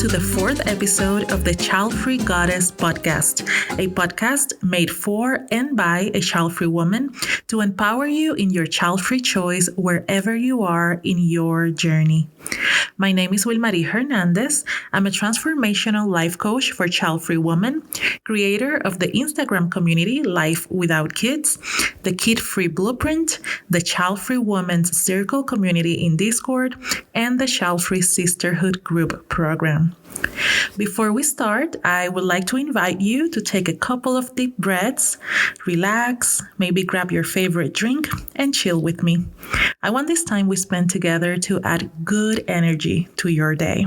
the fourth episode of the Childfree Goddess Podcast, a podcast made for and by a child-free woman to empower you in your child-free choice wherever you are in your journey. My name is Wilmarie Hernandez. I'm a transformational life coach for child-free women, creator of the Instagram community Life Without Kids, the Kid-Free Blueprint, the Child-Free Women's Circle community in Discord, and the Child-Free Sisterhood Group program. Before we start, I would like to invite you to take a couple of deep breaths, relax, maybe grab your favorite drink, and chill with me. I want this time we spend together to add good energy to your day.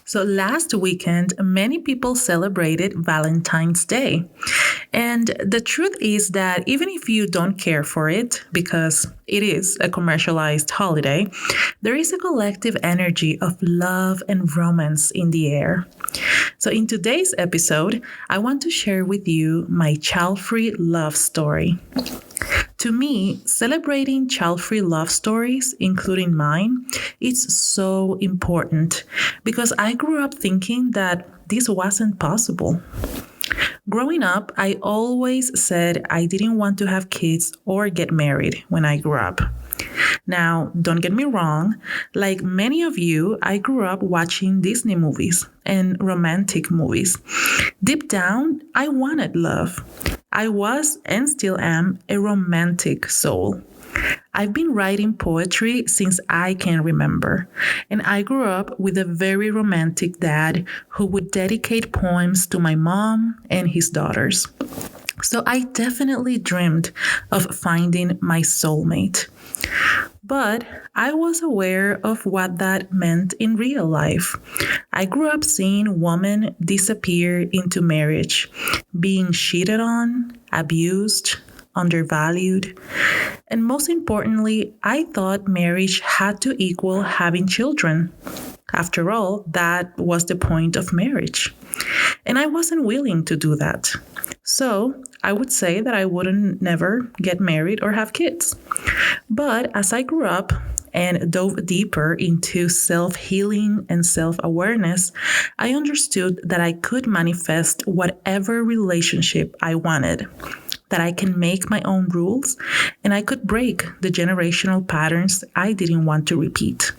So last weekend, many people celebrated Valentine's Day. And the truth is that even if you don't care for it, because it is a commercialized holiday, there is a collective energy of love and romance in the air. So in today's episode, I want to share with you my child-free love story. To me, celebrating child-free love stories, including mine, is so important because I grew up thinking that this wasn't possible. Growing up, I always said I didn't want to have kids or get married when I grew up. Now, don't get me wrong, like many of you, I grew up watching Disney movies and romantic movies. Deep down, I wanted love. I was and still am a romantic soul. I've been writing poetry since I can remember, and I grew up with a very romantic dad who would dedicate poems to my mom and his daughters. So I definitely dreamed of finding my soulmate. But I was aware of what that meant in real life. I grew up seeing women disappear into marriage, being cheated on, abused, undervalued. And most importantly, I thought marriage had to equal having children. After all, that was the point of marriage. And I wasn't willing to do that. So I would say that I wouldn't never get married or have kids. But as I grew up and dove deeper into self-healing and self-awareness, I understood that I could manifest whatever relationship I wanted, that I can make my own rules, and I could break the generational patterns I didn't want to repeat.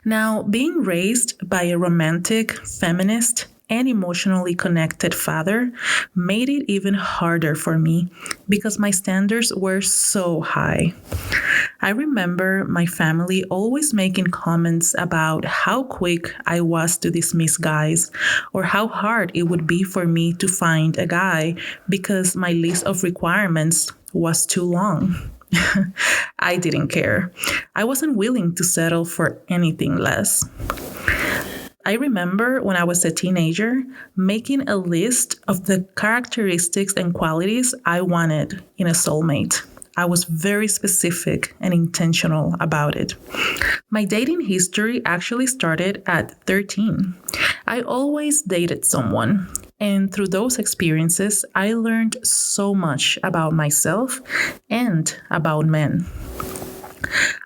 Now, being raised by a romantic, feminist, and emotionally connected father made it even harder for me because my standards were so high. I remember my family always making comments about how quick I was to dismiss guys or how hard it would be for me to find a guy because my list of requirements was too long. I didn't care. I wasn't willing to settle for anything less. I remember when I was a teenager making a list of the characteristics and qualities I wanted in a soulmate. I was very specific and intentional about it. My dating history actually started at 13. I always dated someone, and through those experiences, I learned so much about myself and about men.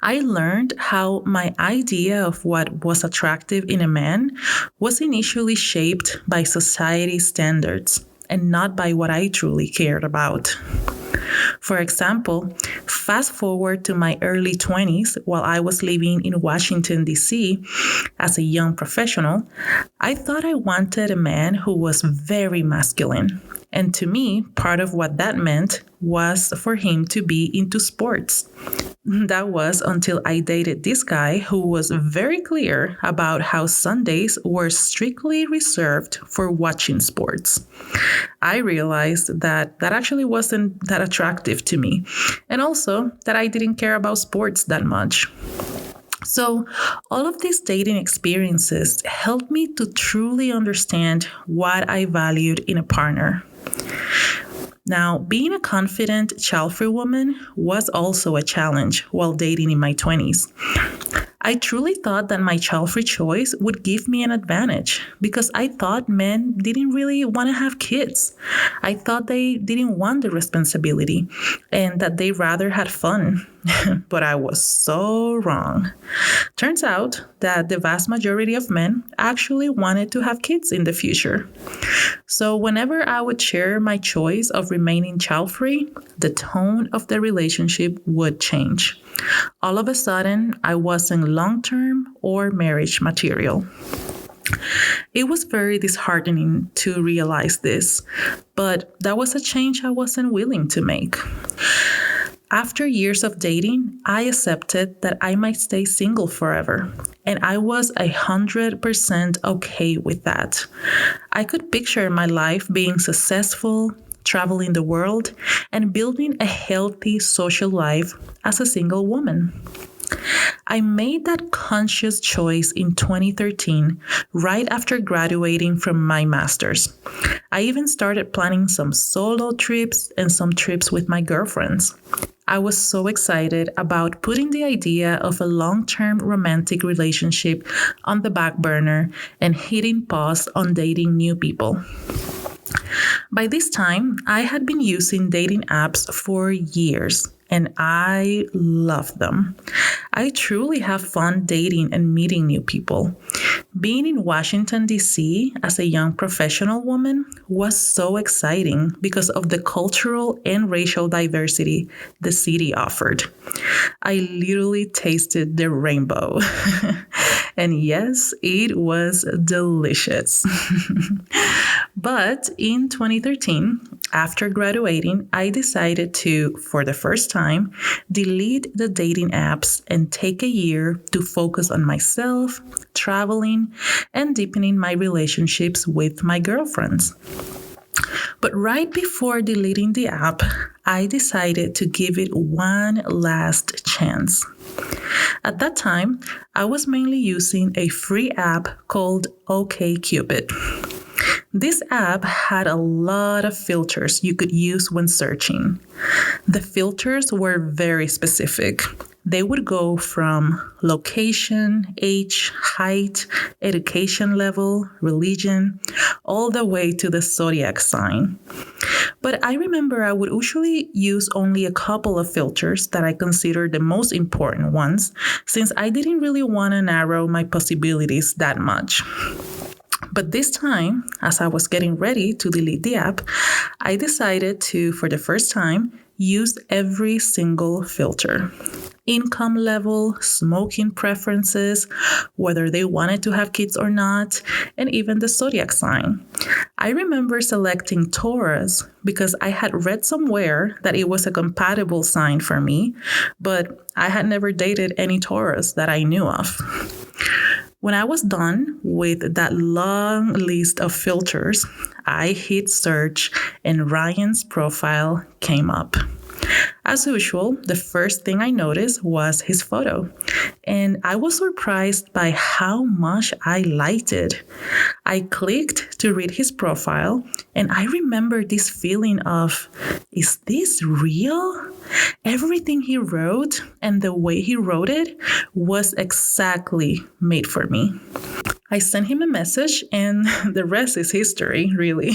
I learned how my idea of what was attractive in a man was initially shaped by society standards and not by what I truly cared about. For example, fast forward to my early 20s while I was living in Washington, D.C. as a young professional, I thought I wanted a man who was very masculine. And to me, part of what that meant was for him to be into sports. That was until I dated this guy who was very clear about how Sundays were strictly reserved for watching sports. I realized that actually wasn't that attractive to me, and also that I didn't care about sports that much. So all of these dating experiences helped me to truly understand what I valued in a partner. Now, being a confident, child-free woman was also a challenge while dating in my 20s. I truly thought that my child-free choice would give me an advantage because I thought men didn't really want to have kids. I thought they didn't want the responsibility and that they rather had fun But I was so wrong. Turns out that the vast majority of men actually wanted to have kids in the future. So whenever I would share my choice of remaining child-free, the tone of the relationship would change. All of a sudden, I wasn't long-term or marriage material. It was very disheartening to realize this, but that was a change I wasn't willing to make. After years of dating, I accepted that I might stay single forever, and I was 100% okay with that. I could picture my life being successful, traveling the world, and building a healthy social life as a single woman. I made that conscious choice in 2013, right after graduating from my master's. I even started planning some solo trips and some trips with my girlfriends. I was so excited about putting the idea of a long-term romantic relationship on the back burner and hitting pause on dating new people. By this time, I had been using dating apps for years, and I love them. I truly have fun dating and meeting new people. Being in Washington, D.C. as a young professional woman was so exciting because of the cultural and racial diversity the city offered. I literally tasted the rainbow. And yes, it was delicious. But in 2013, after graduating, I decided to, for the first time, delete the dating apps and take a year to focus on myself, traveling, and deepening my relationships with my girlfriends. But right before deleting the app, I decided to give it one last chance. At that time, I was mainly using a free app called OkCupid. This app had a lot of filters you could use when searching. The filters were very specific. They would go from location, age, height, education level, religion, all the way to the zodiac sign. But I remember I would usually use only a couple of filters that I considered the most important ones, since I didn't really want to narrow my possibilities that much. But this time, as I was getting ready to delete the app, I decided to, for the first time, use every single filter. Income level, smoking preferences, whether they wanted to have kids or not, and even the zodiac sign. I remember selecting Taurus because I had read somewhere that it was a compatible sign for me, but I had never dated any Taurus that I knew of. When I was done with that long list of filters, I hit search and Ryan's profile came up. As usual, the first thing I noticed was his photo, and I was surprised by how much I liked it. I clicked to read his profile, and I remember this feeling of, is this real? Everything he wrote and the way he wrote it was exactly made for me. I sent him a message and the rest is history, really.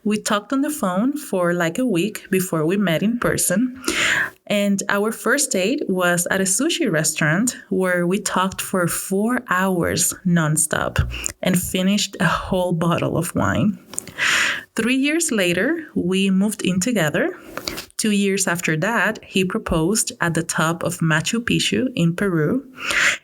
We talked on the phone for like a week before we met in person. And our first date was at a sushi restaurant where we talked for 4 hours nonstop and finished a whole bottle of wine. 3 years later, we moved in together. 2 years after that, he proposed at the top of Machu Picchu in Peru.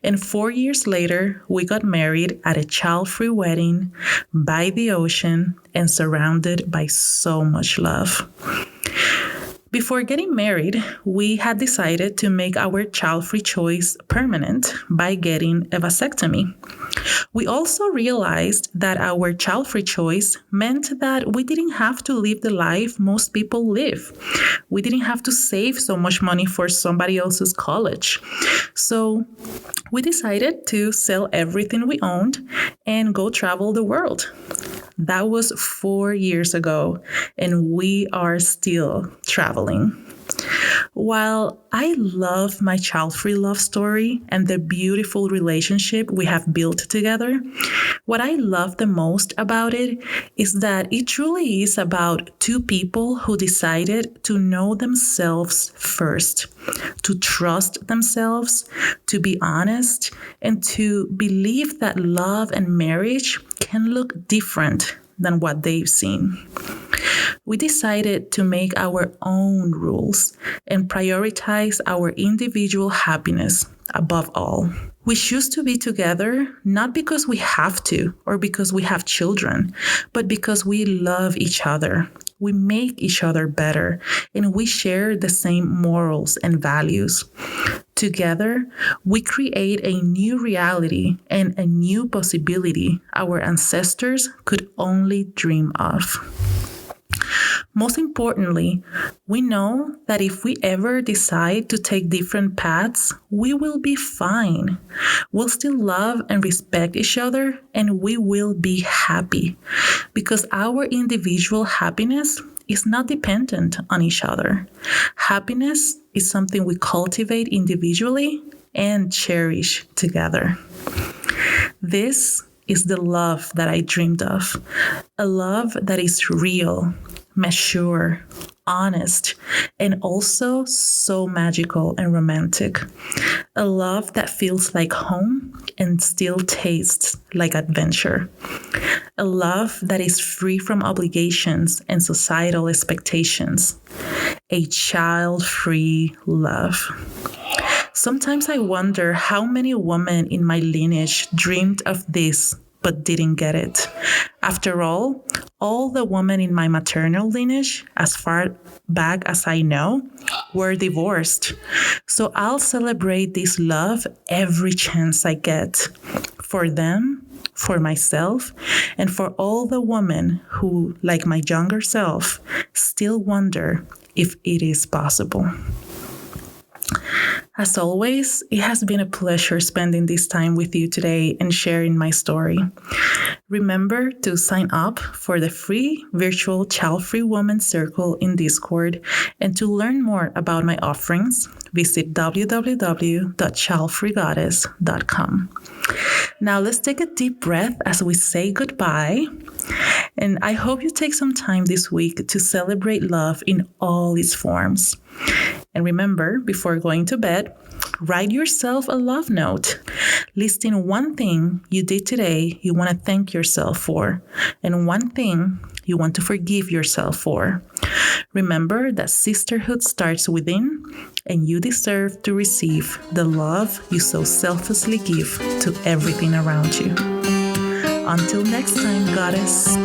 And 4 years later, we got married at a child-free wedding by the ocean and surrounded by so much love. Before getting married, we had decided to make our child-free choice permanent by getting a vasectomy. We also realized that our child-free choice meant that we didn't have to live the life most people live. We didn't have to save so much money for somebody else's college. So we decided to sell everything we owned and go travel the world. That was 4 years ago, and we are still traveling. While I love my child-free love story and the beautiful relationship we have built together, what I love the most about it is that it truly is about two people who decided to know themselves first, to trust themselves, to be honest, and to believe that love and marriage can look different than what they've seen. We decided to make our own rules and prioritize our individual happiness above all. We choose to be together not because we have to or because we have children, but because we love each other. We make each other better, and we share the same morals and values. Together, we create a new reality and a new possibility our ancestors could only dream of. Most importantly, we know that if we ever decide to take different paths, we will be fine. We'll still love and respect each other, and we will be happy because our individual happiness is not dependent on each other. Happiness is something we cultivate individually and cherish together. This is the love that I dreamed of, a love that is real, mature, honest, and also so magical and romantic. A love that feels like home and still tastes like adventure. A love that is free from obligations and societal expectations. A child-free love. Sometimes I wonder how many women in my lineage dreamed of this but didn't get it. After all the women in my maternal lineage, as far back as I know, were divorced. So I'll celebrate this love every chance I get. For them, for myself, and for all the women who, like my younger self, still wonder if it is possible. As always, it has been a pleasure spending this time with you today and sharing my story. Remember to sign up for the free virtual Child-Free Woman Circle in Discord, and to learn more about my offerings, visit www.childfreegoddess.com. Now let's take a deep breath as we say goodbye. And I hope you take some time this week to celebrate love in all its forms. And remember, before going to bed, write yourself a love note, listing one thing you did today you want to thank yourself for, and one thing you want to forgive yourself for. Remember that sisterhood starts within, and you deserve to receive the love you so selflessly give to everything around you. Until next time, Goddess.